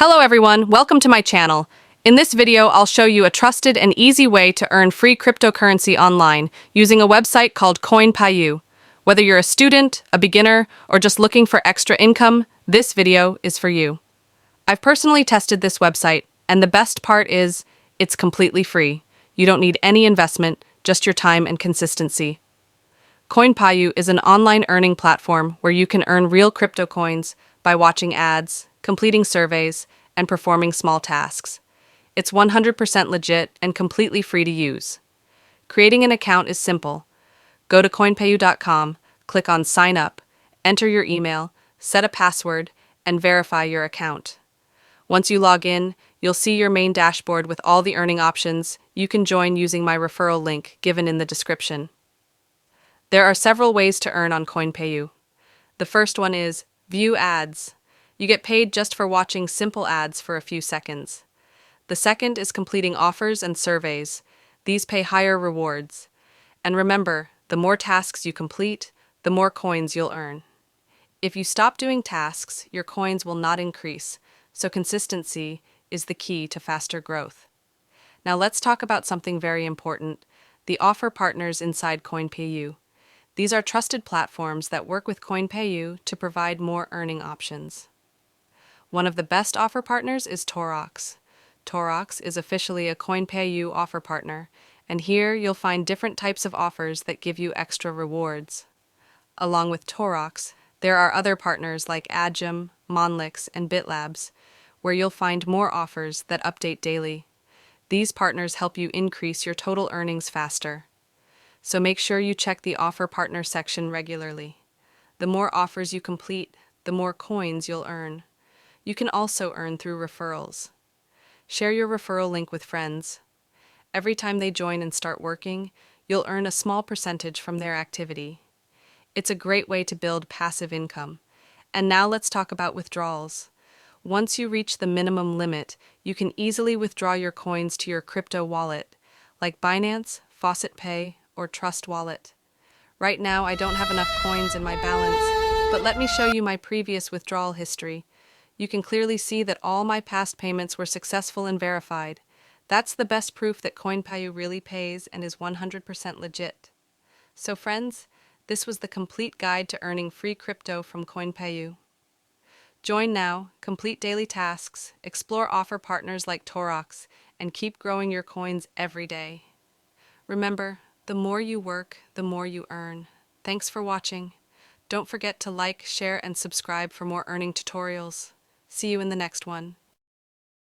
Hello everyone, welcome to my channel. In this video, I'll show you a trusted and easy way to earn free cryptocurrency online using a website called Coinpayu. Whether you're a student, a beginner, or just looking for extra income, this video is for you. I've personally tested this website, and the best part is, it's completely free. You don't need any investment, just your time and consistency. Coinpayu is an online earning platform where you can earn real crypto coins by watching ads, completing surveys, and performing small tasks. It's 100% legit and completely free to use. Creating an account is simple. Go to coinpayu.com, click on Sign Up, enter your email, set a password, and verify your account. Once you log in, you'll see your main dashboard with all the earning options. You can join using my referral link given in the description. There are several ways to earn on Coinpayu. The first one is View Ads. You get paid just for watching simple ads for a few seconds. The second is completing offers and surveys. These pay higher rewards. And remember, the more tasks you complete, the more coins you'll earn. If you stop doing tasks, your coins will not increase, so consistency is the key to faster growth. Now let's talk about something very important, the offer partners inside Coinpayu. These are trusted platforms that work with Coinpayu to provide more earning options. One of the best offer partners is Torox. Torox is officially a Coinpayu offer partner, and here you'll find different types of offers that give you extra rewards. Along with Torox, there are other partners like AdGem, Monlix, and BitLabs, where you'll find more offers that update daily. These partners help you increase your total earnings faster. So make sure you check the offer partner section regularly. The more offers you complete, the more coins you'll earn. You can also earn through referrals. Share your referral link with friends. Every time they join and start working, you'll earn a small percentage from their activity. It's a great way to build passive income. And now let's talk about withdrawals. Once you reach the minimum limit, you can easily withdraw your coins to your crypto wallet, like Binance, FaucetPay, or Trust Wallet. Right now, I don't have enough coins in my balance, but let me show you my previous withdrawal history. You can clearly see that all my past payments were successful and verified. That's the best proof that Coinpayu really pays and is 100% legit. So friends, this was the complete guide to earning free crypto from Coinpayu. Join now, complete daily tasks, explore offer partners like Torox, and keep growing your coins every day. Remember, the more you work, the more you earn. Thanks for watching. Don't forget to like, share, and subscribe for more earning tutorials. See you in the next one.